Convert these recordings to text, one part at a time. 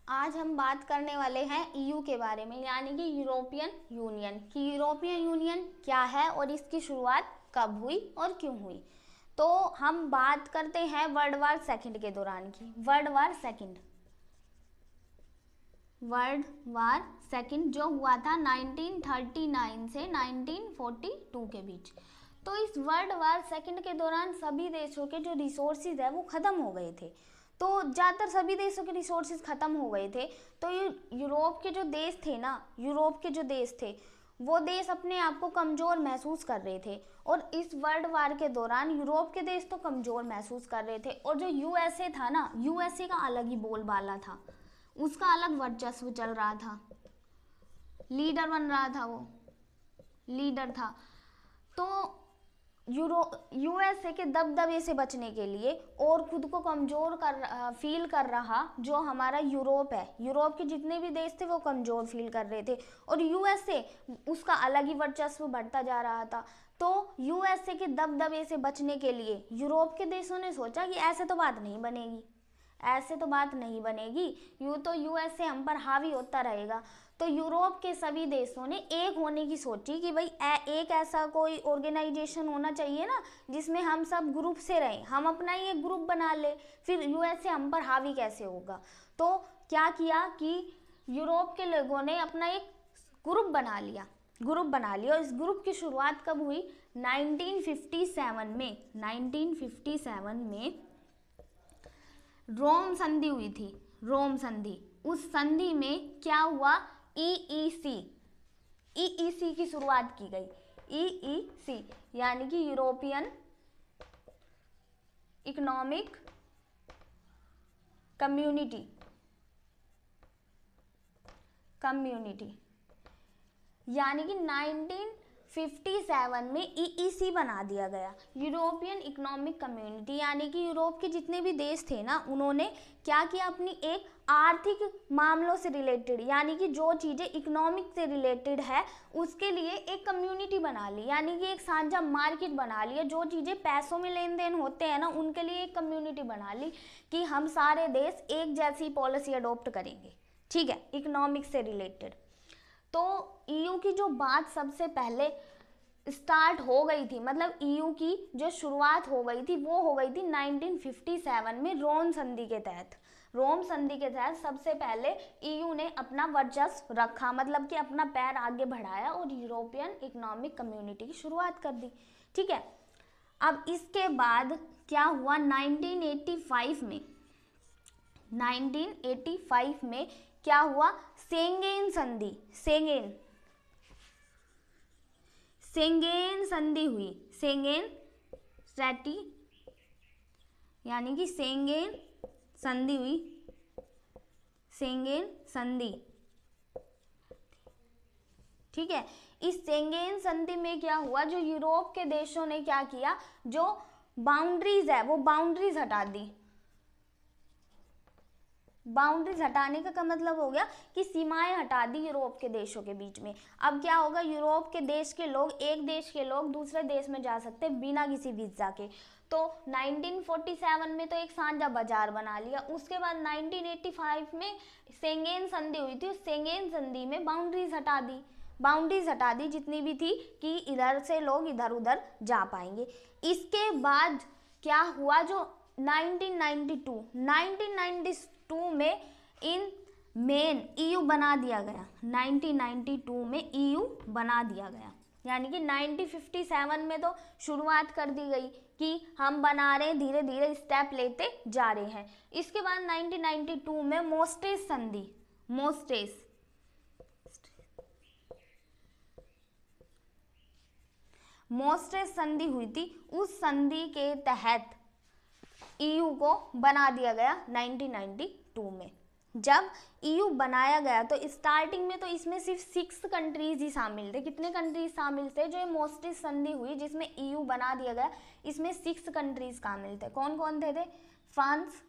आज हम बात करने वाले हैं ईयू के बारे में, यानी कि यूरोपियन यूनियन कि यूरोपियन यूनियन क्या है और इसकी शुरुआत कब हुई और क्यों हुई। तो हम बात करते हैं वर्ल्ड वार सेकंड के दौरान की। वर्ल्ड वार सेकंड जो हुआ था 1939 से 1942 के बीच। तो इस वर्ल्ड वार सेकंड के दौरान सभी देशों के जो रिसोर्सेज है वो ख़त्म हो गए थे। तो ज़्यादातर सभी देशों के रिसोर्सेज ख़त्म हो गए थे। तो यूरोप के जो देश थे ना, यूरोप के जो देश थे वो देश अपने आप को कमज़ोर महसूस कर रहे थे। और इस वर्ल्ड वार के दौरान यूरोप के देश तो कमज़ोर महसूस कर रहे थे, और जो यूएसए था ना, यूएसए का अलग ही बोलबाला था, उसका अलग वर्चस्व चल रहा था, लीडर बन रहा था, वो लीडर था। तो यूएसए के दबदबे से बचने के लिए और खुद को कमज़ोर फील कर रहा जो हमारा यूरोप है, यूरोप के जितने भी देश थे वो कमज़ोर फील कर रहे थे, और यूएसए उसका अलग ही वर्चस्व बढ़ता जा रहा था। तो यूएसए के दबदबे से बचने के लिए यूरोप के देशों ने सोचा कि ऐसे तो बात नहीं बनेगी, ऐसे तो बात नहीं बनेगी, तो यूएसए हम पर हावी होता रहेगा। तो यूरोप के सभी देशों ने एक होने की सोची कि भाई एक ऐसा कोई ऑर्गेनाइजेशन होना चाहिए ना जिसमें हम सब ग्रुप से रहें, हम अपना ही एक ग्रुप बना ले, फिर यूएसए हम पर हावी कैसे होगा। तो क्या किया कि यूरोप के लोगों ने अपना एक ग्रुप बना लिया, और इस ग्रुप की शुरुआत कब हुई? 1957 में। 1957 में रोम संधि हुई थी, रोम संधि। उस संधि में क्या हुआ? ईईसी की शुरुआत की गई। ईईसी यानी कि यूरोपियन इकोनॉमिक कम्युनिटी यानी कि 1957 में ईईसी बना दिया गया, यूरोपियन इकोनॉमिक कम्युनिटी। यानी कि यूरोप के जितने भी देश थे ना, उन्होंने क्या किया, अपनी एक आर्थिक मामलों से रिलेटेड, यानी कि जो चीज़ें इकोनॉमिक से रिलेटेड है उसके लिए एक कम्युनिटी बना ली, यानी कि एक साझा मार्केट बना लिया। जो चीज़ें पैसों में लेन देन होते हैं ना, उनके लिए एक कम्युनिटी बना ली कि हम सारे देश एक जैसी पॉलिसी अडॉप्ट करेंगे, ठीक है, इकोनॉमिक से रिलेटेड। तो ईयू की जो बात सबसे पहले स्टार्ट हो गई थी, मतलब ईयू की जो शुरुआत हो गई थी वो हो गई थी 1957 में रोम संधि के तहत। रोम संधि के तहत सबसे पहले ईयू ने अपना वर्चस्व रखा, मतलब कि अपना पैर आगे बढ़ाया और यूरोपियन इकोनॉमिक कम्युनिटी की शुरुआत कर दी, ठीक है। अब इसके बाद क्या हुआ? 1985 में क्या हुआ? शेंगेन संधि, शेंगेन संधि हुई, शेंगेन ट्रीटी, यानी कि शेंगेन संधि हुई, शेंगेन संधि, ठीक है। इस शेंगेन संधि में क्या हुआ? जो यूरोप के देशों ने क्या किया, जो बाउंड्रीज है वो बाउंड्रीज हटा दी। बाउंड्रीज हटाने का मतलब हो गया कि सीमाएं हटा दी यूरोप के देशों के बीच में। अब क्या होगा? यूरोप के देश के लोग, एक देश के लोग दूसरे देश में जा सकते बिना किसी वीजा के। तो 1947 में तो एक साझा बाजार बना लिया। उसके बाद 1985 में शेंगेन संधि हुई थी, उस शेंगेन संधि में बाउंड्रीज हटा दी जितनी भी थी, कि इधर से लोग इधर उधर जा पाएंगे। इसके बाद क्या हुआ? जो 1992 में इन मेन ईयू बना दिया गया, 1992 में ईयू बना दिया गया। यानी कि 1957 में तो शुरुआत कर दी गई कि हम बना रहे हैं, धीरे धीरे स्टेप लेते जा रहे हैं। इसके बाद 1992 में मोस्टेस संधि हुई थी। उस संधि के तहत ईयू को बना दिया गया 1992 में। जब ईयू बनाया गया तो स्टार्टिंग में तो इसमें सिर्फ 6 कंट्रीज ही शामिल थे। कितने कंट्रीज शामिल थे? जो मोस्टेस संधि हुई जिसमें ईयू बना दिया गया, इसमें 6 कंट्रीज शामिल थे। कौन कौन थे? France,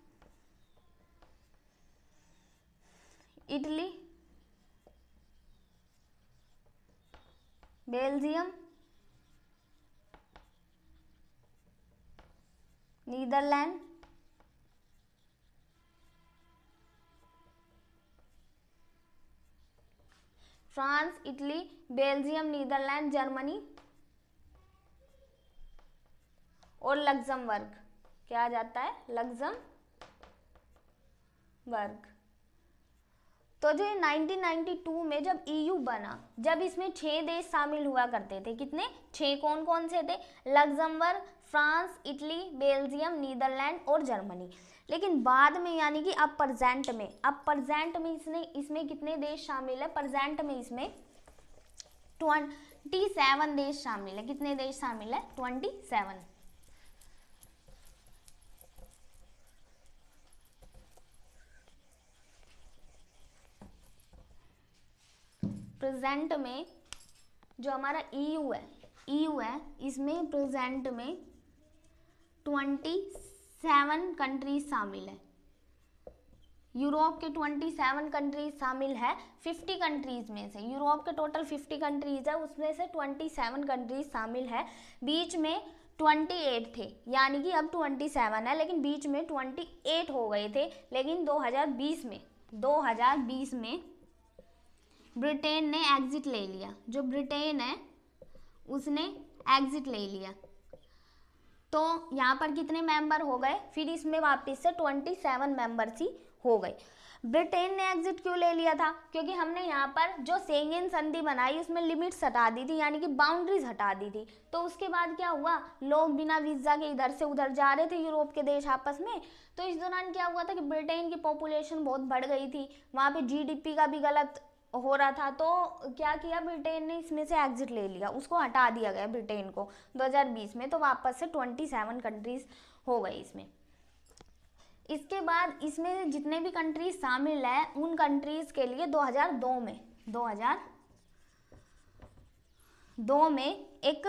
Italy, Belgium, Netherland, France, Italy, Belgium, Netherland, Germany और लग्जमबर्ग। क्या आ जाता है? लग्जमबर्ग। तो जो 1992 में जब EU बना, जब इसमें 6 देश शामिल हुआ करते थे, कितने? 6। कौन कौन से थे? Luxembourg, France, Italy, Belgium, Netherland और जर्मनी। लेकिन बाद में यानी कि अब प्रेजेंट में इसमें कितने देश शामिल है? प्रेजेंट में इसमें 27 देश शामिल है। कितने देश शामिल है? 27। प्रेजेंट में जो हमारा EU है इसमें प्रेजेंट में 27 कंट्रीज शामिल है। यूरोप के 27 कंट्रीज शामिल है 50 कंट्रीज में से। यूरोप के टोटल 50 कंट्रीज है, उसमें से 27 कंट्रीज शामिल है। बीच में 28 थे, यानी कि अब 27 है, लेकिन बीच में 28 हो गए थे। लेकिन 2020 में ब्रिटेन ने एग्जिट ले लिया। जो ब्रिटेन है उसने एग्जिट ले लिया। तो यहाँ पर कितने मेंबर हो गए? फिर इसमें वापस से 27 मेंबर्स ही हो गए। ब्रिटेन ने एग्जिट क्यों ले लिया था? क्योंकि हमने यहाँ पर जो शेंगेन संधि बनाई उसमें लिमिट्स हटा दी थी, यानी कि बाउंड्रीज हटा दी थी। तो उसके बाद क्या हुआ? लोग बिना वीजा के इधर से उधर जा रहे थे, यूरोप के देश आपस में। तो इस दौरान क्या हुआ था कि ब्रिटेन की पॉपुलेशन बहुत बढ़ गई थी, वहाँ पे GDP का भी गलत हो रहा था। तो क्या किया ब्रिटेन ने? इसमें से एग्जिट ले लिया, उसको हटा दिया गया ब्रिटेन को 2020 में। तो वापस से 27 कंट्रीज हो गई इसमें। इसके बाद इसमें जितने भी कंट्रीज शामिल है उन कंट्रीज के लिए 2002 में एक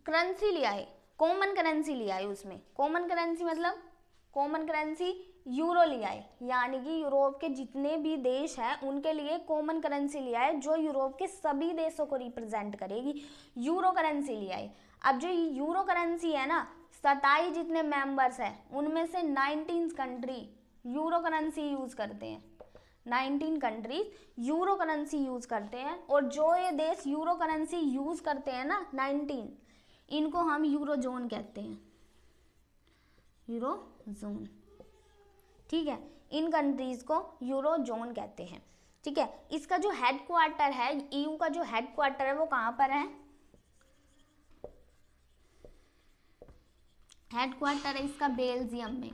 करेंसी लिया है, कॉमन करेंसी लिया है। उसमें कॉमन करेंसी मतलब कॉमन करेंसी यूरो लिया है, यानी कि यूरोप के जितने भी देश हैं उनके लिए कॉमन करेंसी लिया है जो यूरोप के सभी देशों को रिप्रेजेंट करेगी। यूरो करेंसी लिया है। अब जो यूरो करेंसी है ना, 27 जितने मेंबर्स हैं उनमें से 19 कंट्री यूरो करेंसी यूज करते हैं। 19 कंट्रीज यूरो करेंसी यूज करते हैं। और जो ये देश यूरो करेंसी यूज करते हैं ना 19, इनको हम यूरो जोन कहते हैं। यूरो जोन, ठीक है। इन कंट्रीज को यूरो जोन कहते हैं, ठीक है। इसका जो हेडक्वार्टर है, EU का जो हेडक्वार्टर है वो कहाँ पर है? हेडक्वार्टर है इसका बेल्जियम में,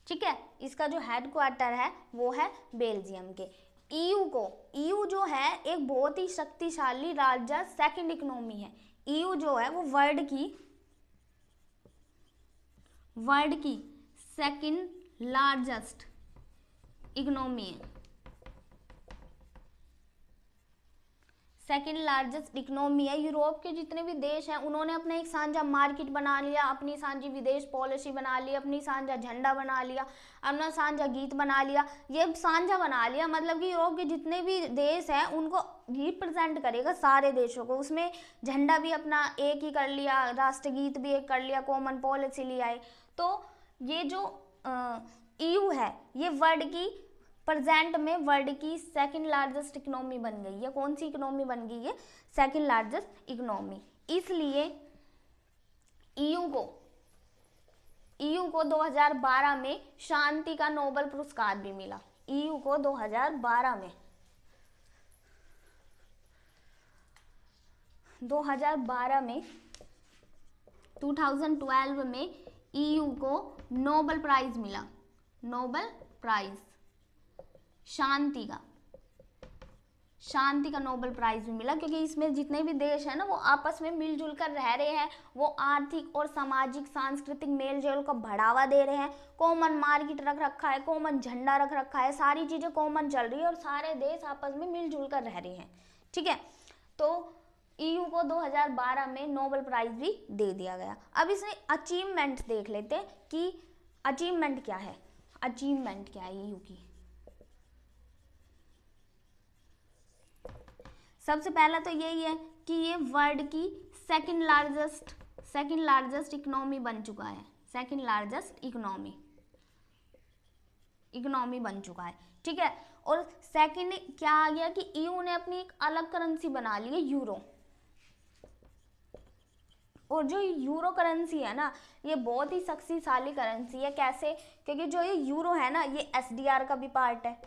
ठीक है। इसका जो हेडक्वार्टर है वो है बेल्जियम के। EU जो है एक बहुत ही शक्तिशाली राज्य, सेकंड इकोनॉमी है। EU जो है वो वर्ल्ड की सेकंड लार्जेस्ट इकोनॉमी है। सेकंड लार्जेस्ट इकोनॉमी है। यूरोप के जितने भी देश हैं उन्होंने अपना एक साझा मार्केट बना लिया, अपनी साझी विदेश पॉलिसी बना ली, अपनी साझा झंडा बना लिया, अपना साझा गीत बना लिया। ये साझा बना लिया मतलब कि यूरोप के जितने भी देश हैं उनको रिप्रेजेंट करेगा सारे देशों को। उसमें झंडा भी अपना एक ही कर लिया, राष्ट्रगीत भी एक कर लिया, कॉमन पॉलिसी लिया है। तो ये जो EU है ये प्रेजेंट में वर्ल्ड की सेकंड लार्जेस्ट इकोनॉमी बन गई है। कौन सी इकोनॉमी बन गई है? Second largest economy. इसलिए EU को 2012 में शांति का नोबेल पुरस्कार भी मिला। EU को 2012 में 2012 में EU को नोबेल प्राइज मिला। नोबेल प्राइज शांति का नोबेल प्राइज भी मिला, क्योंकि इसमें जितने भी देश हैं ना वो आपस में मिलजुल कर रह रहे हैं। वो आर्थिक और सामाजिक सांस्कृतिक मेलजोल को बढ़ावा दे रहे हैं। कॉमन मार्केट रख रखा है, कॉमन झंडा रख रखा है, सारी चीजें कॉमन चल रही है और सारे देश आपस में मिलजुल कर रह रहे हैं, ठीक है। तो EU को 2012 में नोबेल प्राइज भी दे दिया गया। अब इसमें अचीवमेंट देख लेते हैं कि अचीवमेंट क्या है EU की। सबसे पहला तो यही है कि ये वर्ल्ड की सेकंड लार्जेस्ट इकोनॉमी बन चुका है। सेकंड लार्जेस्ट इकोनॉमी बन चुका है, ठीक है। और सेकंड क्या आ गया कि ईयू ने अपनी एक अलग करेंसी बना ली है यूरो। और जो यूरो करेंसी है ना, ये बहुत ही शक्तिशाली करेंसी है। कैसे? क्योंकि जो ये यूरो है ना, ये एसडीआर का भी पार्ट है।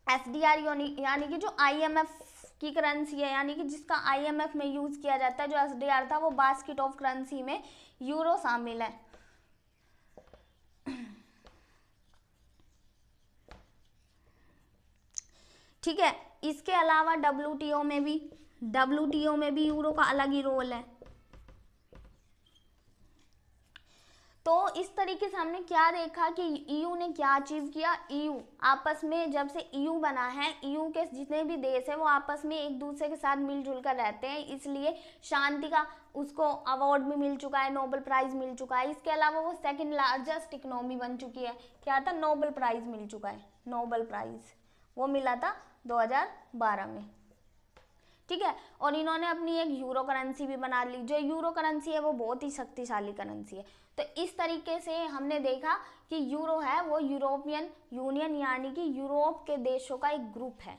एसडीआर यानी कि जो आईएमएफ की करेंसी है, यानी कि जिसका आईएमएफ में यूज किया जाता है। जो एसडीआर था वो बास्केट ऑफ करेंसी में यूरो शामिल है। ठीक है, इसके अलावा डब्ल्यूटीओ में भी यूरो का अलग ही रोल है। तो इस तरीके से हमने क्या देखा कि ईयू ने क्या अचीव किया। ईयू आपस में, जब से ईयू बना है, ईयू के जितने भी देश है वो आपस में एक दूसरे के साथ मिलजुल कर रहते हैं, इसलिए शांति का उसको अवार्ड भी मिल चुका है, नोबेल प्राइज मिल चुका है। इसके अलावा वो सेकंड लार्जेस्ट इकोनॉमी बन चुकी है। क्या था? नोबेल प्राइज मिल चुका है। नोबेल प्राइज वो मिला था 2012 में। ठीक है, और इन्होंने अपनी एक यूरो करेंसी भी बना ली। जो यूरो करेंसी है वो बहुत ही शक्तिशाली करेंसी है। तो इस तरीके से हमने देखा कि यूरो है वो यूरोपियन यूनियन यानी कि यूरोप के देशों का एक ग्रुप है।